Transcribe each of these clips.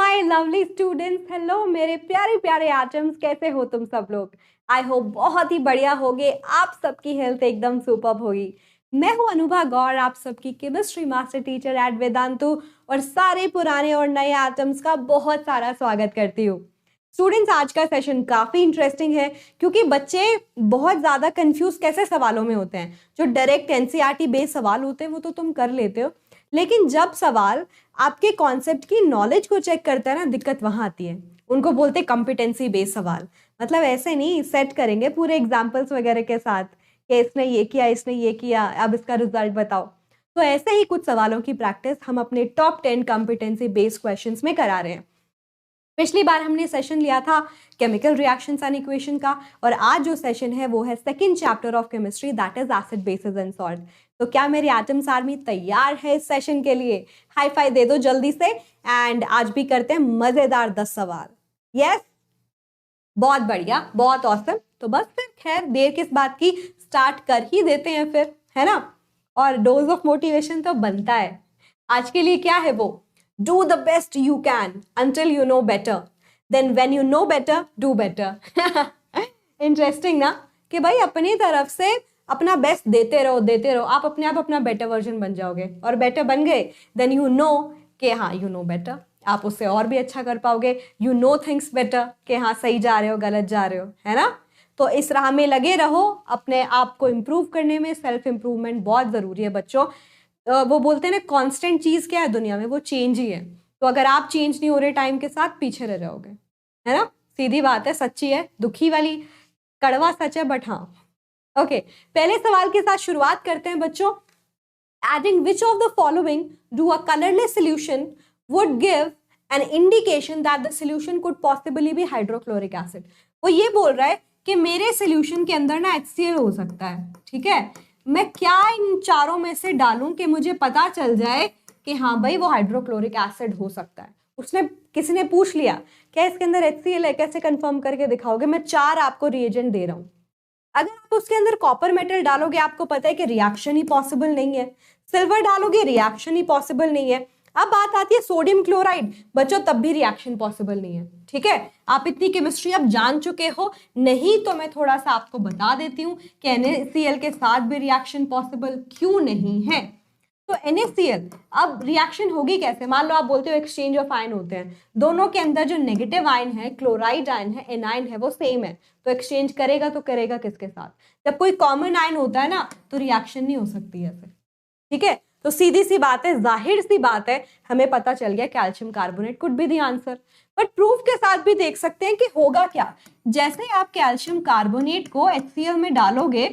My lovely students, hello मेरे प्यारे प्यारे एटम्स, कैसे हो तुम सब लोग। आई होप बहुत ही बढ़िया होगे, आप सबकी हेल्थ एकदम सुपर्ब होगी। मैं हूं अनुभा गौर, आप सबकी chemistry master teacher at Vedantu, और सारे पुराने और नए एटम्स का बहुत सारा स्वागत करती हूँ। स्टूडेंट्स, आज का सेशन काफ़ी इंटरेस्टिंग है क्योंकि बच्चे बहुत ज़्यादा कंफ्यूज कैसे सवालों में होते हैं। जो डायरेक्ट एनसीईआरटी बेस्ड सवाल होते हैं वो तो तुम कर लेते हो, लेकिन जब सवाल आपके कॉन्सेप्ट की नॉलेज को चेक करता है ना, दिक्कत वहाँ आती है। उनको बोलते हैं कॉम्पिटेंसी बेस्ड सवाल। मतलब ऐसे नहीं सेट करेंगे पूरे एग्जाम्पल्स वगैरह के साथ कि इसने ये किया, इसने ये किया, अब इसका रिजल्ट बताओ। तो ऐसे ही कुछ सवालों की प्रैक्टिस हम अपने टॉप 10 कॉम्पिटेंसी बेस्ड क्वेश्चंस में करा रहे हैं। पिछली बार हमने सेशन लिया था केमिकल रिएक्शंस एंड इक्वेशन का, और आज जो सेशन है वो है second chapter of chemistry, that is acid basis and salt. तो क्या मेरी एटम्स आर्मी तैयार है इस सेशन के लिए? हाई फाई दे दो जल्दी से। एंड आज भी करते हैं मजेदार 10 सवाल। यस, बहुत बढ़िया, बहुत ऑसम। तो बस फिर खैर देर किस बात की, स्टार्ट कर ही देते हैं फिर, है ना। और डोज ऑफ मोटिवेशन तो बनता है। आज के लिए क्या है वो, do the best you can until you know better, then when you know better do better। Interesting ना, कि भाई अपनी तरफ से अपना बेस्ट देते रहो, आप अपने आप अपना बेटर वर्जन बन जाओगे, और बेटर बन गए देन यू नो कि हाँ यू नो बेटर, आप उससे और भी अच्छा कर पाओगे। यू नो थिंग्स बेटर कि हाँ सही जा रहे हो, गलत जा रहे हो, है ना। तो इस राह में लगे रहो, अपने आप को इम्प्रूव करने में। सेल्फ इम्प्रूवमेंट बहुत ज़रूरी है बच्चों। वो बोलते हैं ना, कांस्टेंट चीज़ क्या है दुनिया में, वो चेंज ही है। तो अगर आप चेंज नहीं हो रहे टाइम के साथ, पीछे रह जाओगे, है ना। सीधी बात है, सच्ची है, दुखी वाली, कड़वा सच है, बट हाँ। ओके, पहले सवाल के साथ शुरुआत करते हैं बच्चों। Adding which of the following to a colourless solution would give an indication that the solution could possibly be hydrochloric acid. वो ये बोल रहा है कि मेरे सोल्यूशन के अंदर ना HCl हो सकता है, ठीक है। मैं क्या इन चारों में से डालूं कि मुझे पता चल जाए कि हाँ भाई वो हाइड्रोक्लोरिक एसिड हो सकता है। उसने किसी ने पूछ लिया क्या इसके अंदर HCl है, कैसे कंफर्म करके दिखाओगे। मैं 4 आपको रिएजेंट दे रहा हूं। अगर आप उसके अंदर कॉपर मेटल डालोगे, आपको पता है कि रिएक्शन ही पॉसिबल नहीं है। सिल्वर डालोगे, रिएक्शन ही पॉसिबल नहीं है। अब बात आती है सोडियम क्लोराइड, बच्चों तब भी रिएक्शन पॉसिबल नहीं है, ठीक है। आप इतनी केमिस्ट्री अब जान चुके हो, नहीं तो मैं थोड़ा सा आपको बता देती हूँ कि NaCl के साथ भी रिएक्शन पॉसिबल क्यों नहीं है। तो NaCl अब रिएक्शन होगी कैसे। मान लो आप बोलते हो एक्सचेंज ऑफ आयन होते हैं, दोनों के अंदर जो नेगेटिव आयन है, क्लोराइड आयन है, एनायन है, वो सेम है, तो एक्सचेंज करेगा तो करेगा किसके साथ। जब कोई कॉमन आयन होता है ना, तो रिएक्शन नहीं हो सकती ऐसे, ठीक है। तो सीधी सी बात है, जाहिर सी बात है, हमें पता चल गया calcium carbonate could be the answer. But proof के साथ भी देख सकते हैं कि होगा क्या। जैसे आप कैल्शियम कार्बोनेट को HCl में डालोगे,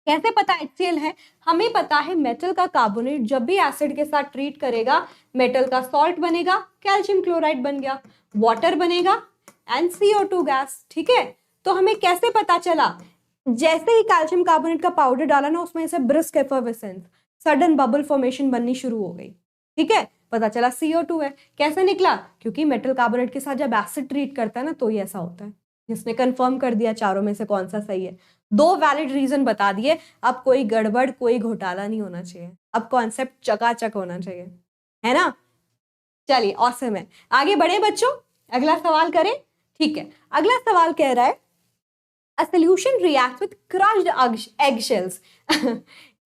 कैसे पता HCl है, हमें पता है मेटल का कार्बोनेट जब भी एसिड के साथ ट्रीट करेगा, मेटल का सॉल्ट बनेगा, कैल्शियम क्लोराइड बन गया, वाटर बनेगा एंड CO2 गैस, ठीक है। तो हमें कैसे पता चला, जैसे ही कैल्शियम कार्बोनेट का पाउडर डाला ना, उसमें से ब्रिस्क एफर्वेसेंस, सडन बबल फॉर्मेशन बननी शुरू हो गई, ठीक है। पता चला CO2 है। कैसे निकला, क्योंकि मेटल कार्बोनेट के साथ जब एसिड ट्रीट करता है ना, तो ही ऐसा होता है। जिसने कंफर्म कर दिया चारों में से कौन सा सही है। 2 वैलिड रीजन बता दिए, अब कोई गड़बड़ कोई घोटाला नहीं होना चाहिए, अब कॉन्सेप्ट चकाचक होना चाहिए, है ना। चलिए ऑसम है, आगे बढ़े बच्चों, अगला सवाल करें। ठीक है, अगला सवाल कह रहा है A solution reacts with crushed eggshells।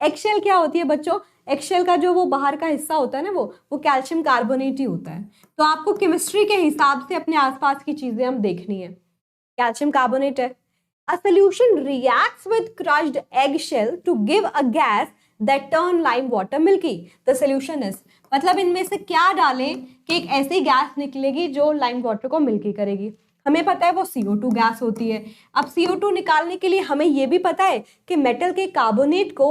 Eggshell क्या होती है बच्चों, एगशेल का जो वो बाहर का हिस्सा होता है ना, वो कैल्शियम कार्बोनेट ही होता है। तो आपको केमिस्ट्री के हिसाब से अपने आसपास की चीजें हम देखनी है। कैल्शियम कार्बोनेट है। A solution reacts with crushed eggshell to give a gas that turn lime water milky. The solution is, मतलब इनमें से क्या डालें कि एक ऐसी गैस निकलेगी जो लाइम वाटर को मिल्की करेगी। हमें पता है वो CO2 गैस होती है। अब CO2 निकालने के लिए हमें ये भी पता है कि मेटल के कार्बोनेट को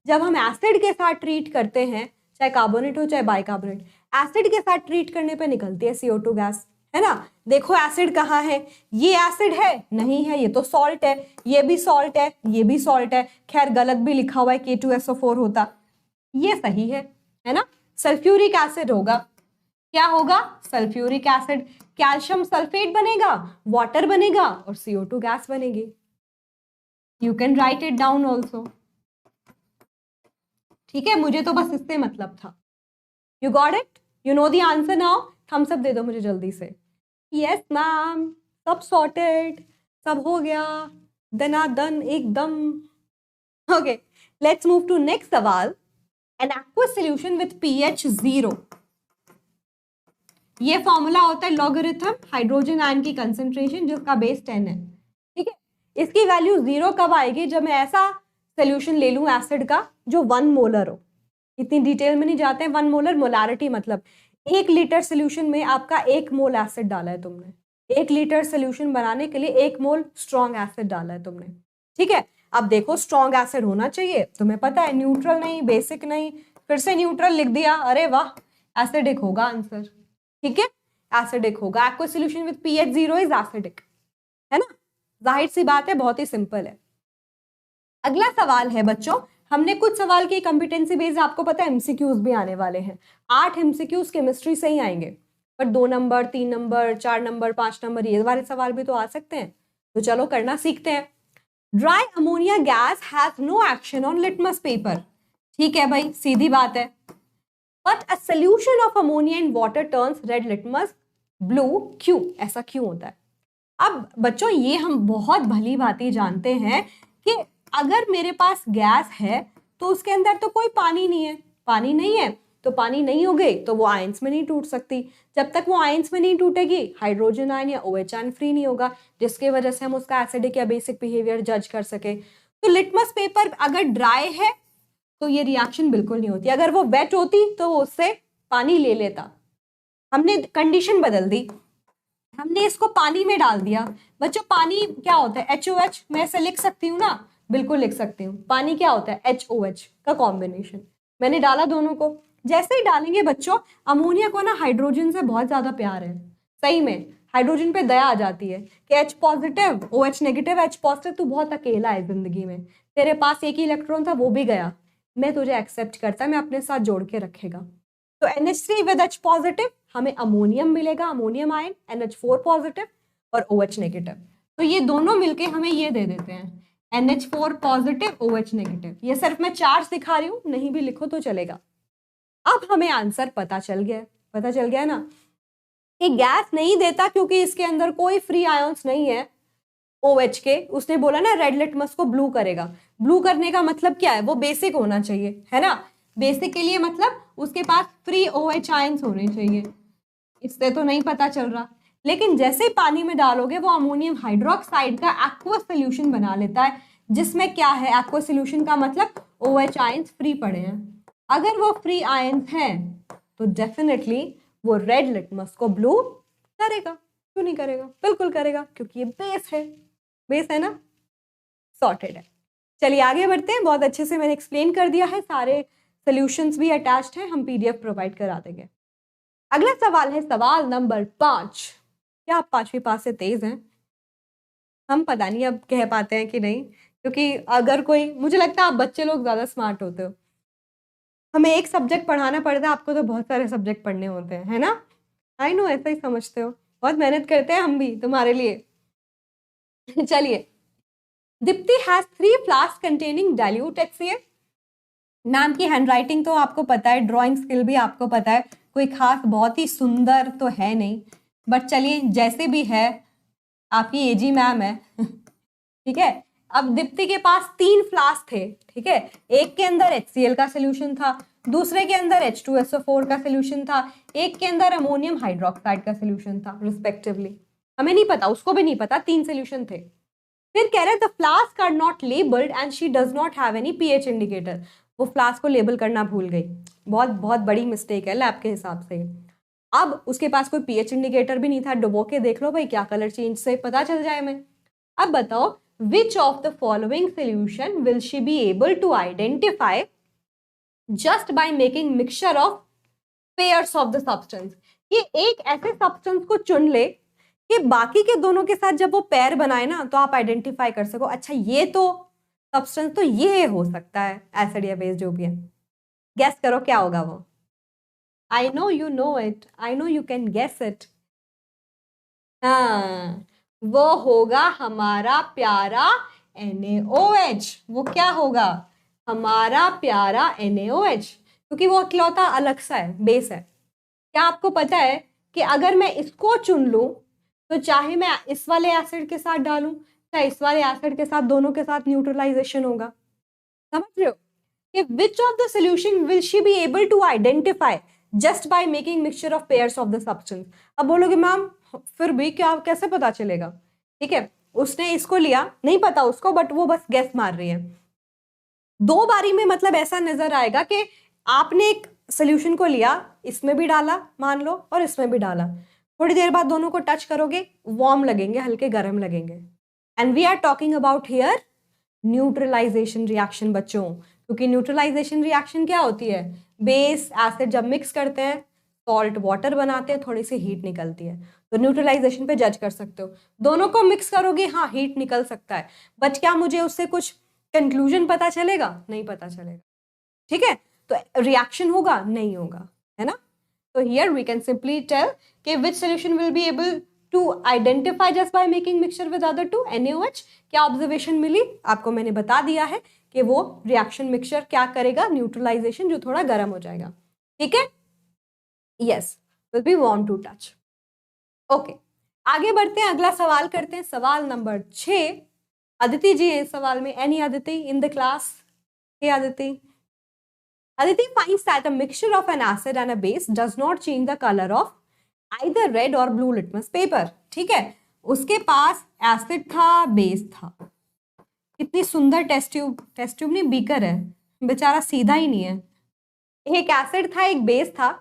जब हम एसिड के साथ ट्रीट करते हैं, चाहे कार्बोनेट हो चाहे बाइकार्बोनेट, एसिड के साथ ट्रीट करने पे निकलती है CO2 गैस, है ना। देखो एसिड कहाँ है, ये एसिड है नहीं है, ये तो सॉल्ट है, ये भी सॉल्ट है, ये भी सॉल्ट है। खैर गलत भी लिखा हुआ है, K2SO4 होता, ये सही है ना। सल्फ्यूरिक एसिड होगा, क्या होगा, सल्फ्यूरिक एसिड। कैल्शियम सल्फेट बनेगा, वाटर बनेगा और CO2 गैस बनेगी। You can write it down also, ठीक है। मुझे तो बस इससे मतलब था। You got it, you know the answer now thumbs up दे दो मुझे जल्दी से। यस मैम, सब सॉर्टेड, सब हो गया, दनादन एकदम। Okay, let's move to next सवाल। An aqueous solution with pH 0, ये फॉर्मूला होता है लॉगरिथम हाइड्रोजन आयन की कंसेंट्रेशन जिसका बेस 10 है, ठीक है। इसकी वैल्यू 0 कब आएगी? जब मैं ऐसा सोल्यूशन ले लूं एसिड का जो 1 मोलर हो। इतनी डिटेल में नहीं जाते हैं। 1 मोलर मोलारिटी मतलब 1 लीटर सोल्यूशन में आपका 1 मोल एसिड डाला है तुमने। 1 लीटर सोल्यूशन बनाने के लिए 1 मोल स्ट्रॉन्ग एसिड डाला है तुमने, ठीक है। अब देखो स्ट्रॉन्ग एसिड होना चाहिए, तुम्हें पता है, न्यूट्रल नहीं, बेसिक नहीं, फिर से न्यूट्रल लिख दिया, अरे वाह, एसिडिक होगा आंसर, ठीक है, एसिडिक होगा। Aqua solution with pH 0 is acidic, है ना, जाहिर सी बात है, बहुत ही सिंपल है। अगला सवाल है बच्चों, हमने कुछ सवाल की कॉम्पिटेंसी बेस्ड, आपको पता है एमसीक्यूज भी आने वाले हैं। 8 एमसीक्यूज केमिस्ट्री से ही आएंगे, पर 2 नंबर, 3 नंबर, 4 नंबर, 5 नंबर, ये वाले सवाल भी तो आ सकते हैं। तो चलो करना सीखते हैं। Dry ammonia gas has no action on litmus paper, ठीक है भाई, सीधी बात है। But a solution of ammonia in water turns red litmus blue, क्यों? ऐसा क्यों होता है? अब बच्चों ये हम बहुत भली भांति जानते हैं कि अगर मेरे पास गैस है तो उसके अंदर तो कोई पानी नहीं है, पानी नहीं है तो पानी नहीं हो गई तो वो आयंस में नहीं टूट सकती। जब तक वो आयंस में नहीं टूटेगी हाइड्रोजन आयन या OH आयन फ्री नहीं होगा, जिसके वजह से हम उसका एसिडिक या बेसिक बिहेवियर जज कर सके। तो लिटमस पेपर अगर ड्राई है तो ये रिएक्शन बिल्कुल नहीं होती, अगर वो वेट होती तो वो उससे पानी ले लेता। हमने कंडीशन बदल दी, हमने इसको पानी में डाल दिया। बच्चों पानी क्या होता है? HOH, मैं इसे लिख सकती हूँ ना, बिल्कुल लिख सकती हूँ। पानी क्या होता है? HOH का कॉम्बिनेशन। मैंने डाला दोनों को, जैसे ही डालेंगे बच्चों, अमोनिया को ना हाइड्रोजन से बहुत ज्यादा प्यार है, सही में हाइड्रोजन पे दया आ जाती है कि H positive OH negative, H positive तू बहुत अकेला है जिंदगी में, तेरे पास एक ही इलेक्ट्रॉन था वो भी गया, मैं तुझे एक्सेप्ट करता, मैं अपने साथ जोड़ के रखेगा। तो NH3 विद H पॉजिटिव, हमें अमोनियम मिलेगा, अमोनियम आयन, NH4 पॉजिटिव और OH नेगेटिव। तो ये दोनों मिलके हमें ये दे देते हैं NH4 पॉजिटिव OH नेगेटिव। ये सिर्फ मैं चार्ज दिखा रही हूँ, नहीं भी लिखो तो चलेगा। अब हमें आंसर पता चल गया ना कि गैस नहीं देता क्योंकि इसके अंदर कोई फ्री आयंस नहीं है OH के। उसने बोला ना रेड लिटमस को ब्लू करेगा, ब्लू करने का मतलब क्या है? वो बेसिक होना चाहिए, है ना। बेसिक के लिए मतलब उसके पास फ्री OH आयंस होने चाहिए, इससे तो नहीं पता चल रहा। लेकिन जैसे पानी में डालोगे वो अमोनियम हाइड्रोक्साइड का एक्वा सॉल्यूशन बना लेता है, जिसमें क्या है? एक्वा सॉल्यूशन का मतलब OH आयंस फ्री पड़े हैं। अगर वो फ्री आयंस हैं तो डेफिनेटली वो रेड लिटमस को ब्लू करेगा। क्यों नहीं करेगा? बिल्कुल करेगा, क्योंकि ये बेस है ना, सॉर्टेड है। चलिए आगे बढ़ते हैं। बहुत अच्छे से मैंने एक्सप्लेन कर दिया है, सारे सॉल्यूशंस भी अटैच्ड हैं, हम PDF प्रोवाइड करा देंगे। अगला सवाल है सवाल नंबर 5। क्या आप 5वीं पास से तेज हैं? हम पता नहीं अब कह पाते हैं कि नहीं, क्योंकि अगर कोई, मुझे लगता है आप बच्चे लोग ज्यादा स्मार्ट होते हो। हमें एक सब्जेक्ट पढ़ाना पड़ता है, आपको तो बहुत सारे सब्जेक्ट पढ़ने होते हैं, है ना। आई नो, ऐसा ही समझते हो, बहुत मेहनत करते हैं हम भी तुम्हारे लिए। चलिए, Deepti has 3 flask containing dilute HCl। Ma'am की हैंडराइटिंग तो आपको पता है, ड्राइंग स्किल भी आपको पता है, कोई खास बहुत ही सुंदर तो है नहीं, बट चलिए जैसे भी है, आपकी एजी मैम है। ठीक है। अब दीप्ति के पास 3 फ्लास्क थे, ठीक है। एक के अंदर HCl का सोल्यूशन था, दूसरे के अंदर H2SO4 का सोल्यूशन था, एक के अंदर अमोनियम हाइड्रोक्साइड का सोल्यूशन था रिस्पेक्टिवली। हमें नहीं पता, उसको भी नहीं पता, 3 सोल्यूशन थे। फिर कह रहे the flask are not labelled and she does not have any pH indicator. वो फ्लास्क को लेबल करना भूल गई, बहुत बहुत बड़ी मिस्टेक है लैब के हिसाब से। अब उसके पास कोई pH इंडिकेटर भी नहीं था, डुबो के देख लो भाई, क्या कलर चेंज से पता चल जाए हमें। अब बताओ, which of the following solution will she be able to identify just by making mixture of pairs of the substance। ये एक ऐसे सब्सटेंस को चुन ले कि बाकी के दोनों के साथ जब वो पेयर बनाए ना तो आप आइडेंटिफाई कर सको, अच्छा ये तो सब्सटेंस तो ये हो सकता है, एसिड या बेस जो भी है। गेस करो क्या होगा वो। I know you know it, I know you can guess it. हाँ, वो होगा हमारा प्यारा NaOH। वो क्या होगा? हमारा प्यारा NaOH, क्योंकि वो इकलौता अलग सा है, बेस है। क्या आपको पता है कि अगर मैं इसको चुन लूं तो चाहे मैं इस वाले एसिड के साथ डालूं चाहे इस वाले एसिड के साथ, दोनों के साथ न्यूट्रलाइजेशन होगा। समझ रहे हो कि which of the solution will she be able to identify just by making mixture of pairs of the substance. अब बोलोगे मैम फिर भी क्या कैसे पता चलेगा? ठीक है, उसने इसको लिया, नहीं पता उसको, बट वो बस गैस मार रही है। 2 बारी में मतलब ऐसा नजर आएगा कि आपने एक सोल्यूशन को लिया, इसमें भी डाला मान लो और इसमें भी डाला, थोड़ी देर बाद दोनों को टच करोगे, वार्म लगेंगे, हल्के गर्म लगेंगे। And we are talking about here neutralization reaction बच्चों, क्योंकि न्यूट्रलाइजेशन रिएक्शन क्या होती है? बेस एसिड जब मिक्स करते हैं, सॉल्ट वाटर बनाते हैं, थोड़ी सी हीट निकलती है। तो न्यूट्रलाइजेशन पे जज कर सकते हो, दोनों को मिक्स करोगे, हाँ हीट निकल सकता है, बट क्या मुझे उससे कुछ कंक्लूजन पता चलेगा? नहीं पता चलेगा। ठीक है, तो रिएक्शन होगा? नहीं होगा, है ना। तो here we can simply tell कि which solution will be able to identify just by making mixture with other two, NaOH। क्या ऑब्जर्वेशन मिली आपको? मैंने बता दिया है कि वो रिएक्शन मिक्सचर क्या करेगा? न्यूट्रलाइजेशन, जो थोड़ा गर्म हो जाएगा। ठीक है, yes, will be warm to touch. Okay, आगे बढ़ते हैं, अगला सवाल करते हैं, सवाल नंबर 6। अदिति जी है इस सवाल में, any Aditi in the class? Hey Aditi, Aditi finds that a mixture of an acid and a base does not change the color of either red or blue litmus paper। ठीक है, उसके पास एसिड था, बेस था, कितनी सुंदर टेस्ट ट्यूब नहीं beaker है, बेचारा सीधा ही नहीं है। एक एसिड था, एक बेस था,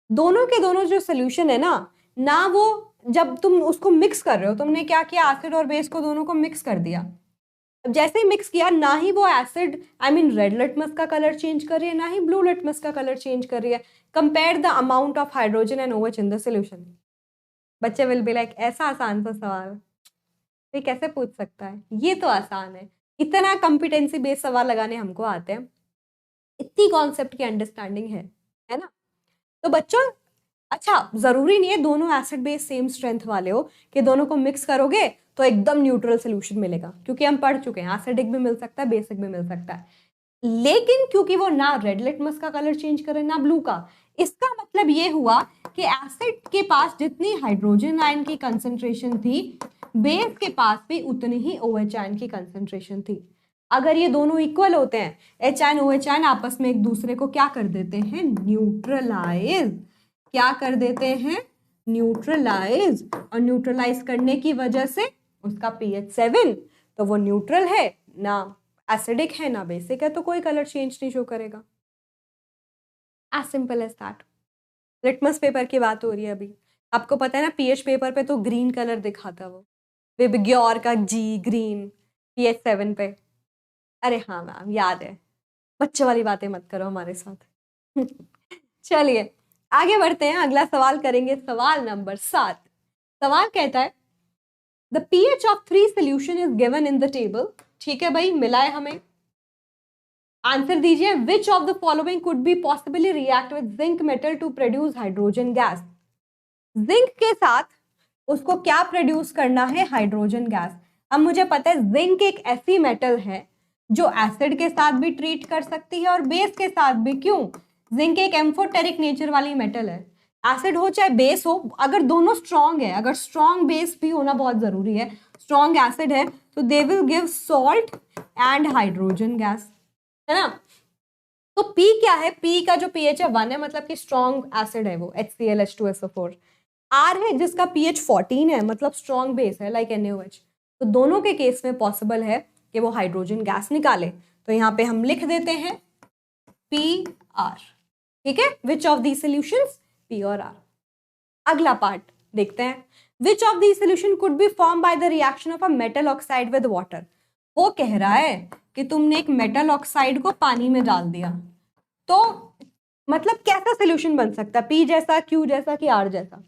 दोनों के दोनों जो सोल्यूशन है ना वो जब तुम उसको मिक्स कर रहे हो, तुमने क्या किया? एसिड और बेस को दोनों को मिक्स कर दिया। अब जैसे ही मिक्स किया, ना ही वो एसिड रेड लिटमस का कलर चेंज कर रही है, ना ही ब्लू लिटमस का कलर चेंज कर रही है। Compare the amount of hydrogen and OH in the solution. बच्चे विल बी लाइक, ऐसा आसान सा सवाल ये कैसे पूछ सकता है? ये तो आसान है, इतना कॉम्पिटेंसी बेस्ड सवाल लगाने हमको आते हैं, इतनी कॉन्सेप्ट की अंडरस्टैंडिंग है ना। तो बच्चों, अच्छा जरूरी नहीं है दोनों एसिड बेस सेम स्ट्रेंथ वाले हो कि दोनों को मिक्स करोगे तो एकदम न्यूट्रल सोल्यूशन मिलेगा, क्योंकि हम पढ़ चुके हैं एसिडिक भी मिल सकता है, बेसिक भी मिल सकता है। लेकिन क्योंकि वो ना रेड लिटमस का कलर चेंज करे ना ब्लू का, इसका मतलब ये हुआ कि एसिड के पास जितनी हाइड्रोजन आयन की कंसंट्रेशन थी, बेस के पास भी उतनी ही OH आयन की कंसंट्रेशन थी। अगर ये दोनों इक्वल होते हैं, H आयन OH आयन आपस में एक दूसरे को क्या कर देते हैं? न्यूट्रलाइज। क्या कर देते हैं? न्यूट्रलाइज। और न्यूट्रलाइज करने की वजह से उसका pH 7, तो वो न्यूट्रल है, ना एसिडिक है ना बेसिक है, तो कोई कलर चेंज नहीं शो करेगा। As simple as that. Litmus paper की बात हो रही है अभी, आपको पता है ना pH पेपर पे तो ग्रीन कलर दिखाता वो, विबग्योर का G ग्रीन pH 7 पे। अरे हाँ मैम याद है, बच्चे वाली बातें मत करो हमारे साथ। चलिए आगे बढ़ते हैं, अगला सवाल करेंगे, सवाल नंबर 7। सवाल कहता है the pH of 3 solution is given in the table. ठीक है भाई, मिला है हमें, आंसर दीजिए। Which of the following could be possibly react with zinc metal to produce hydrogen gas. Zinc के साथ उसको क्या प्रोड्यूस करना है? Hydrogen gas. अब मुझे पता है जिंक एक ऐसी मेटल है जो एसिड के साथ भी ट्रीट कर सकती है और बेस के साथ भी। क्यों? जिंक एक एम्फोटेरिक नेचर वाली मेटल है, एसिड हो चाहे बेस हो, अगर दोनों स्ट्रॉन्ग है, अगर स्ट्रॉन्ग बेस भी होना बहुत जरूरी है, स्ट्रॉन्ग एसिड है तो they will give salt and hydrogen gas, है ना। तो P क्या है? P का जो pH है 1 है, मतलब कि स्ट्रॉन्ग एसिड है वो, HCl H2SO4। R है जिसका pH 14 है, मतलब स्ट्रॉन्ग बेस है, लाइक NaOH। तो दोनों के केस में पॉसिबल है कि वो हाइड्रोजन गैस निकाले। तो यहाँ पे हम लिख देते हैं PR। ठीक है, which of the solutions? P और R। अगला पार्ट देखते हैं, which of the solution could be form by the reaction of a metal oxide with water. वो कह रहा है कि तुमने एक मेटल ऑक्साइड को पानी में डाल दिया, तो मतलब कैसा सोल्यूशन बन सकता है? P जैसा, Q जैसा कि R जैसा?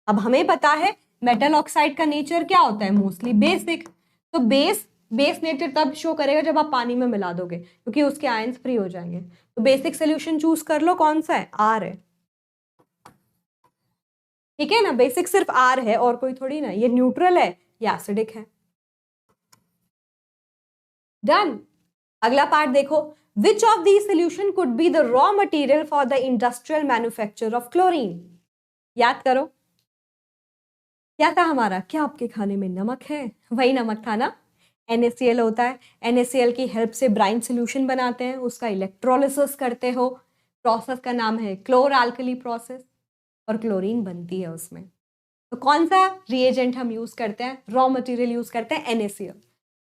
अब हमें पता है मेटल ऑक्साइड का नेचर क्या होता है? Mostly basic. तो बेस नेचर तब शो करेगा जब आप पानी में मिला दोगे, क्योंकि उसके आयंस फ्री हो जाएंगे। तो बेसिक सोल्यूशन चूज कर लो, कौन सा है? R है। ठीक है ना, बेसिक सिर्फ R है और कोई थोड़ी ना, ये न्यूट्रल है या एसिडिक है। डन। अगला पार्ट देखो, which of the solution could be the raw material for the industrial manufacture of chlorine. याद करो, क्या था हमारा, क्या आपके खाने में नमक है? वही नमक था ना। NaCl होता है, NaCl की हेल्प से ब्राइन सोल्यूशन बनाते हैं, उसका इलेक्ट्रोलिसिस करते हो, प्रोसेस का नाम है क्लोर अल्कली प्रोसेस, और क्लोरीन बनती है उसमें। तो कौन सा रिएजेंट हम यूज करते हैं, रॉ मटेरियल यूज करते हैं NaCl,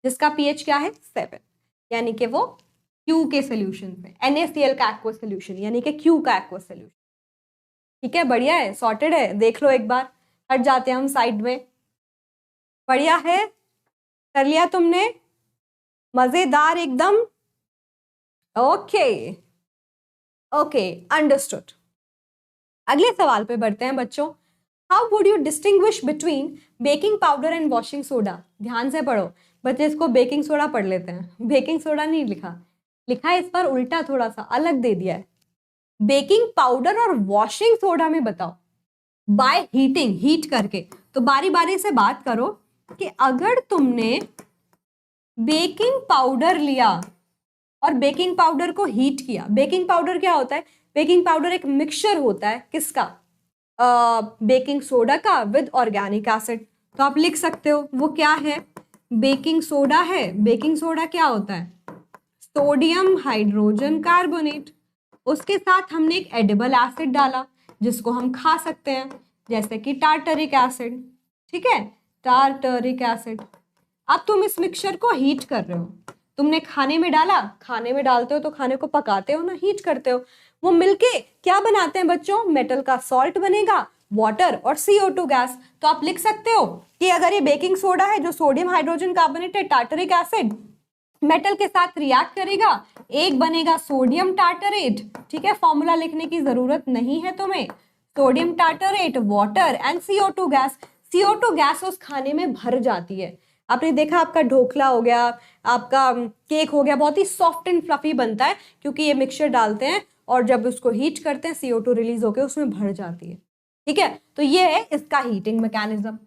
जिसका pH क्या है 7, यानी कि वो Q के सोल्यूशन में, NaCl का एक्वस सोल्यूशन यानी कि Q का एक्वस सोल्यूशन। ठीक है, बढ़िया है, सॉर्टेड है, देख लो एक बार। हट जाते हैं हम साइड में। बढ़िया है, कर लिया तुमने, मजेदार एकदम। Okay okay, understood. अगले सवाल पे बढ़ते हैं बच्चों। How would you distinguish between baking powder and washing soda? ध्यान से पढ़ो बच्चे, इसको बेकिंग सोडा पढ़ लेते हैं, बेकिंग सोडा नहीं लिखा, लिखा है इस पर उल्टा, थोड़ा सा अलग दे दिया है। बेकिंग पाउडर और वॉशिंग सोडा में बताओ, बाय हीटिंग, हीट करके। तो बारी बारी से बात करो कि अगर तुमने बेकिंग पाउडर लिया और बेकिंग पाउडर को हीट किया, बेकिंग पाउडर क्या होता है, बेकिंग पाउडर एक मिक्सचर होता है किसका, बेकिंग सोडा का विद ऑर्गेनिक एसिड। तो आप लिख सकते हो वो क्या है, बेकिंग सोडा है। बेकिंग सोडा क्या होता है, सोडियम हाइड्रोजन कार्बोनेट, उसके साथ हमने एक एडिबल एसिड डाला जिसको हम खा सकते हैं, जैसे कि टार्टरिक एसिड। ठीक है, टार्टरिक एसिड। अब तुम इस मिक्सचर को हीट कर रहे हो, तुमने खाने में डाला, खाने में डालते हो तो खाने को पकाते हो ना, हीट करते हो, वो मिलके क्या बनाते हैं बच्चों, मेटल का सॉल्ट बनेगा, वाटर और CO2 गैस। तो आप लिख सकते हो कि अगर ये बेकिंग सोडा है जो सोडियम हाइड्रोजन कार्बोनेट है, टार्टरिक एसिड मेटल के साथ रिएक्ट करेगा, एक बनेगा सोडियम टार्टरेट। ठीक है, फॉर्मूला लिखने की जरूरत नहीं है तुम्हें, sodium tartrate, water and CO2 gas. CO2 gas उस खाने में भर जाती है। आपने देखा आपका ढोकला हो गया, आपका केक हो गया, बहुत ही सॉफ्ट एंड फ्लफी बनता है क्योंकि ये मिक्सचर डालते हैं और जब उसको हीट करते हैं CO2 रिलीज होकर उसमें भर जाती है। ठीक है, तो ये है इसका हीटिंग मैकेनिज्म।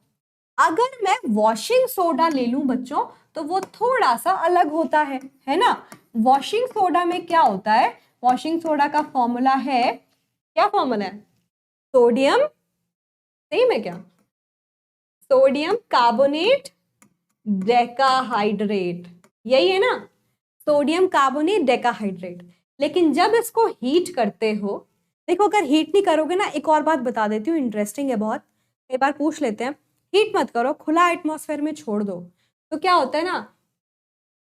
अगर मैं वॉशिंग सोडा ले लूं बच्चों तो वो थोड़ा सा अलग होता है ना। वॉशिंग सोडा में क्या होता है, वॉशिंग सोडा का फॉर्मूला है, क्या फॉर्मूला है, सोडियम, सही में क्या, सोडियम कार्बोनेट डेकाहाइड्रेट, यही है ना, सोडियम कार्बोनेट डेकाहाइड्रेट। लेकिन जब इसको हीट करते हो, देखो अगर हीट नहीं करोगे ना, एक और बात बता देती हूँ, इंटरेस्टिंग है बहुत, एक बार पूछ लेते हैं, हीट मत करो, खुला एटमॉस्फेयर में छोड़ दो, तो क्या होता है ना,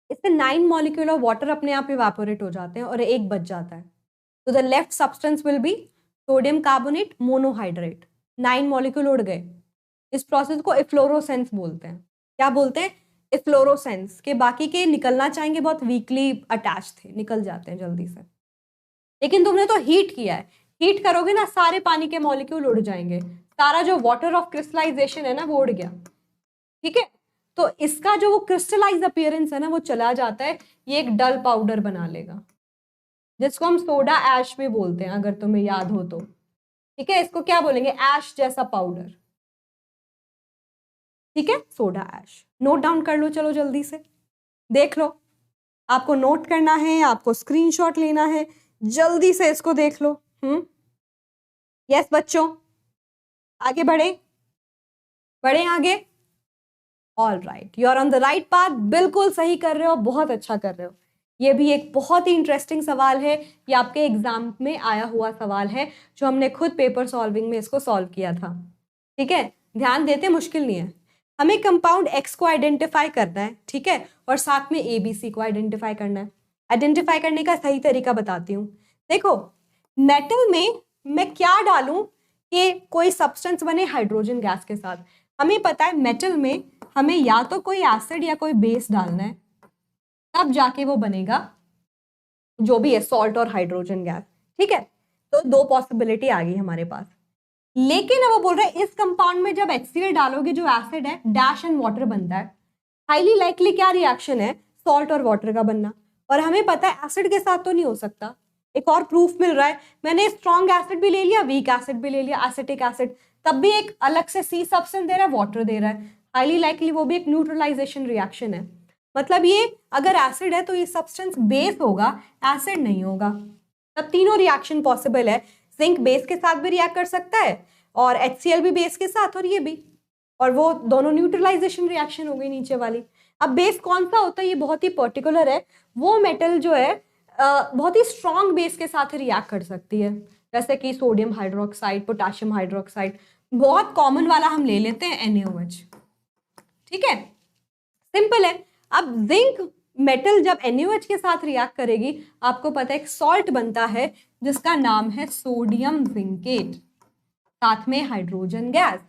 इससे 9 मॉलिक्यूल ऑफ वाटर अपने आप इवापोरेट हो जाते हैं और एक बच जाता है। तो the left substance will be sodium carbonate monohydrate, 9 molecule उड़ गए। इस प्रोसेस को इफ्लोरोसेंस बोलते हैं। क्या बोलते हैं, इफ्लोरोसेंस। के बाकी के निकलना चाहेंगे, बहुत वीकली अटैच थे, निकल जाते हैं जल्दी से। लेकिन तुमने तो हीट किया है, हीट करोगे ना सारे पानी के मॉलिक्यूल उड़ जाएंगे, सारा जो वाटर ऑफ क्रिस्टलाइजेशन है ना वो उड़ गया। ठीक है, तो इसका जो वो क्रिस्टलाइज अपीयरेंस है ना वो चला जाता है, ये एक डल पाउडर बना लेगा जिसको हम सोडा ऐश भी बोलते हैं, अगर तुम्हें याद हो तो। ठीक है, इसको क्या बोलेंगे, ऐश जैसा पाउडर। ठीक है, सोडा ऐश, नोट डाउन कर लो, चलो जल्दी से देख लो, आपको नोट करना है, आपको स्क्रीनशॉट लेना है, जल्दी से इसको देख लो। यस बच्चों, आगे बढ़े, बढ़े आगे। All right, you are on the right path, बिल्कुल सही कर रहे हो, बहुत अच्छा कर रहे हो। ये भी एक बहुत ही इंटरेस्टिंग सवाल है, ये आपके एग्जाम में आया हुआ सवाल है जो हमने खुद पेपर सॉल्विंग में इसको सॉल्व किया था। ठीक है, ध्यान देते, मुश्किल नहीं है। हमें कंपाउंड X को आइडेंटिफाई करना है, ठीक है, और साथ में ABC को आइडेंटिफाई करना है। आइडेंटिफाई करने का सही तरीका बताती हूँ। देखो, मेटल में मैं क्या डालूं कि कोई सब्सटेंस बने हाइड्रोजन गैस के साथ, हमें पता है मेटल में हमें या तो कोई एसिड या कोई बेस डालना है, तब जाके वो बनेगा जो भी है, सॉल्ट और हाइड्रोजन गैस। ठीक है, तो दो पॉसिबिलिटी आ गई हमारे पास। लेकिन अब वो बोल रहे हैं इस कंपाउंड में जब HCl डालोगे, जो एसिड है, डैश एंड वाटर बनता है, हाईली लाइकली क्या रिएक्शन है, सॉल्ट और वाटर का बनना। और हमें पता है एसिड के साथ तो नहीं हो सकता। एक और प्रूफ मिल रहा है, मैंने स्ट्रॉन्ग एसिड भी ले लिया, वीक एसिड भी ले लिया, एसिटिक एसिड, तब भी एक अलग से C सब्सटेंस दे रहा है, वाटर दे रहा है, हाईली लाइकली वो भी एक न्यूट्रलाइजेशन रिएक्शन है। मतलब ये अगर एसिड है तो ये सब्सटेंस बेस होगा, एसिड नहीं होगा। तब तीनों रिएक्शन पॉसिबल है, जिंक बेस के साथ भी रिएक्ट कर सकता है और HCl भी बेस के साथ, और ये भी। और वो दोनों न्यूट्रलाइजेशन रिएक्शन हो गई नीचे वाली। अब बेस कौन सा होता है ये बहुत ही पर्टिकुलर है, वो मेटल जो है बहुत ही स्ट्रॉन्ग बेस के साथ रिएक्ट कर सकती है, जैसे कि सोडियम हाइड्रोक्साइड, पोटाशियम हाइड्रोक्साइड। बहुत कॉमन वाला हम ले लेते हैं NaOH, ठीक है, सिंपल है। अब जिंक मेटल जब NaOH के साथ रिएक्ट करेगी, आपको पता है एक सॉल्ट बनता है जिसका नाम है सोडियम जिंकेट, साथ में हाइड्रोजन गैस।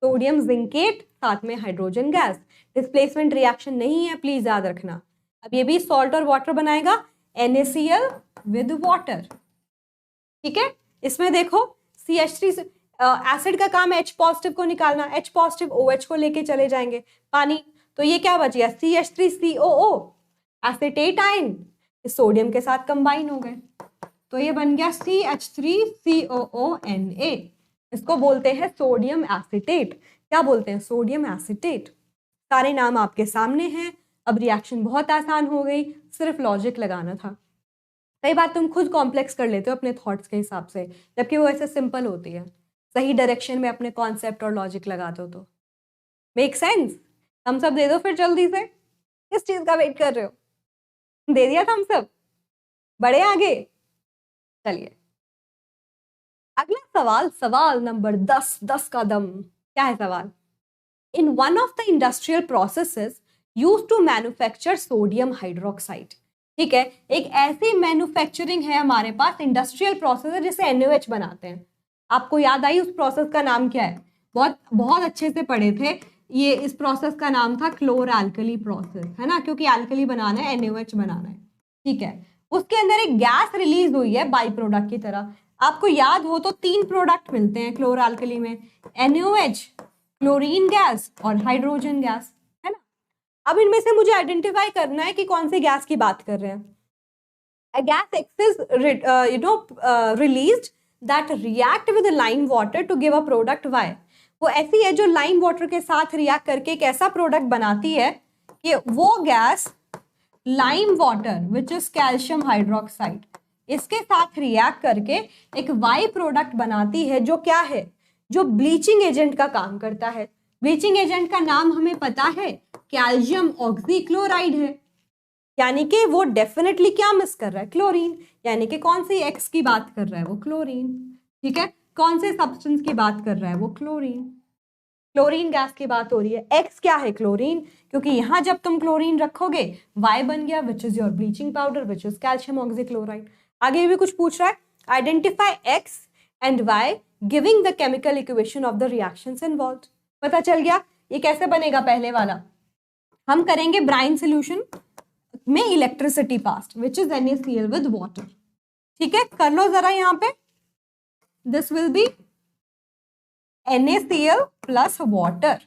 सोडियम जिंकेट साथ में हाइड्रोजन गैस, डिस्प्लेसमेंट रिएक्शन नहीं है, प्लीज याद रखना। अब ये भी सॉल्ट और वाटर बनाएगा, NaCl विद वाटर, ठीक है। इसमें देखो CH3 एसिड का काम है H पॉजिटिव को निकालना, H पॉजिटिव OH को लेके चले जाएंगे पानी, तो ये क्या बच गया CH3COO, एसिटेट आयन इस सोडियम के साथ कंबाइन हो गए, तो ये बन गया CH3COONA। इसको बोलते हैं सोडियम एसिटेट। क्या बोलते हैं? Sodium acetate. सारे नाम आपके सामने हैं। अब रिएक्शन बहुत आसान हो गई, सिर्फ लॉजिक लगाना था। कई बार तुम खुद कॉम्प्लेक्स कर लेते हो अपने थॉट्स के हिसाब से, जबकि वो ऐसे सिंपल होती है। सही डायरेक्शन में अपने कॉन्सेप्ट और लॉजिक लगा दो तो मेक सेंस। थम्स अप दे दो फिर जल्दी से, किस चीज का वेट कर रहे हो? दे दिया थम्स अप, बढ़े आगे। चलिए अगला सवाल, सवाल नंबर 10 का दम। क्या है सवाल? In one of the industrial processes used to manufacture sodium hydroxide. ठीक है, एक ऐसी मैन्युफैक्चरिंग है हमारे पास, इंडस्ट्रियल प्रोसेस है जिसे NaOH बनाते हैं। आपको याद आई उस प्रोसेस का नाम क्या है? बहुत बहुत अच्छे से पढ़े थे ये। इस प्रोसेस का नाम था क्लोर एल्कली प्रोसेस, है ना, क्योंकि एल्कली बनाना है, NaOH बनाना है। ठीक है, उसके अंदर एक गैस रिलीज हुई है बाई प्रोडक्ट की तरह। आपको याद हो तो 3 प्रोडक्ट मिलते हैं क्लोर एल्कली में, NaOH, क्लोरीन गैस और हाइड्रोजन गैस, है ना। अब इनमें से मुझे आइडेंटिफाई करना है कि कौन सी गैस की बात कर रहे हैं। A gas is released that react with lime water to give a product Y। वो ऐसी है जो लाइम वाटर के साथ रिएक्ट करके एक ऐसा प्रोडक्ट बनाती है कि वो gas lime water which is calcium hydroxide, इसके साथ रिएक्ट करके एक वाई प्रोडक्ट बनाती है जो क्या है? जो ब्लीचिंग एजेंट का काम करता है। ब्लीचिंग एजेंट का नाम हमें पता है, कैल्शियम ऑक्सीक्लोराइड है। यानी कि वो डेफिनेटली क्या मिस कर रहा है? क्लोरीन। यानी कि कौन सी एक्स की बात कर रहा है? वो क्लोरीन। ठीक है, कौन से सब्सटेंस की बात कर रहा है? वो क्लोरीन। क्लोरीन गैस की बात हो रही है। एक्स क्या है? क्लोरीन, क्योंकि यहां जब तुम क्लोरीन रखोगे वाई बन गया which is your bleaching powder which is calcium oxychloride. आगे भी कुछ पूछ रहा है, identify X and Y giving the chemical equation of the reactions involved. पता चल गया ये कैसे बनेगा। पहले वाला हम करेंगे ब्राइन सोल्यूशन में electricity past which is NaCl with water. ठीक है, कर लो जरा यहां पे, this will be NaCl plus water,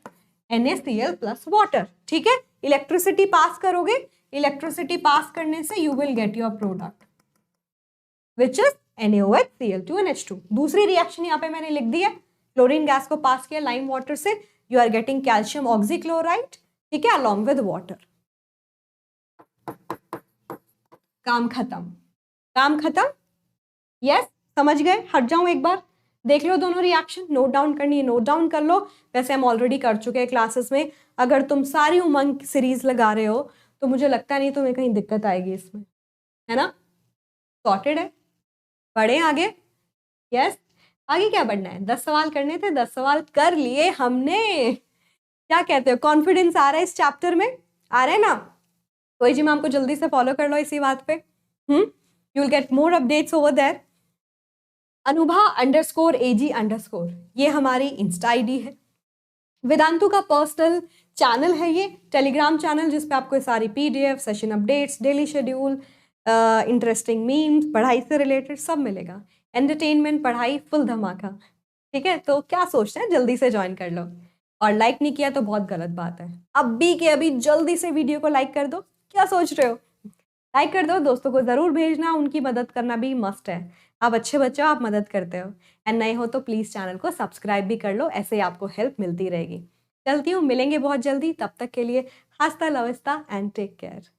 NaCl plus water. ठीक है, इलेक्ट्रिसिटी पास करोगे, इलेक्ट्रिसिटी पास करने से you will get your product which is NaOH Cl2 NH2। दूसरी रिएक्शन यहाँ पे मैंने लिख दी है, क्लोरीन गैस को पास किया लाइम वाटर से, you are getting calcium oxychloride, ठीक है, अलॉन्ग विद वाटर। काम खत्म, काम खत्म। यस, समझ गए? हट जाऊं एक बार, देख लो दोनों रिएक्शन, नोट डाउन करनी है नोट डाउन कर लो। वैसे हम ऑलरेडी कर चुके हैं क्लासेस में। अगर तुम सारी उमंग सीरीज लगा रहे हो तो मुझे लगता नहीं तुम्हें कहीं दिक्कत आएगी इसमें, है ना। सॉर्टेड है, बढ़े आगे। यस, आगे क्या बढ़ना है? 10 सवाल करने थे, 10 सवाल कर लिए हमने। क्या कहते हो, कॉन्फिडेंस आ रहा है इस चैप्टर में? आ रहा है ना? तो जी मैम को जल्दी से फॉलो कर लो इसी बात पे। You will get more updates over there. Anubha_AG_, ये हमारी इंस्टा ID है। वेदांतु का पर्सनल चैनल है ये, टेलीग्राम चैनल, जिसपे आपको सारी PDF, session updates, daily schedule, interesting memes, पढ़ाई से रिलेटेड सब मिलेगा। एंटरटेनमेंट, पढ़ाई, फुल धमाका। ठीक है, तो क्या सोचते हैं, जल्दी से ज्वाइन कर लो। और लाइक नहीं किया तो बहुत गलत बात है, अभी के अभी जल्दी से वीडियो को लाइक कर दो। क्या सोच रहे हो? लाइक कर दो, दोस्तों को जरूर भेजना, उनकी मदद करना भी मस्ट है। आप अच्छे बच्चे हो, आप मदद करते हो। एंड नए हो तो प्लीज चैनल को सब्सक्राइब भी कर लो, ऐसे आपको हेल्प मिलती रहेगी। चलती हूँ, मिलेंगे बहुत जल्दी, तब तक के लिए हस्ता लवस्ता एंड टेक केयर।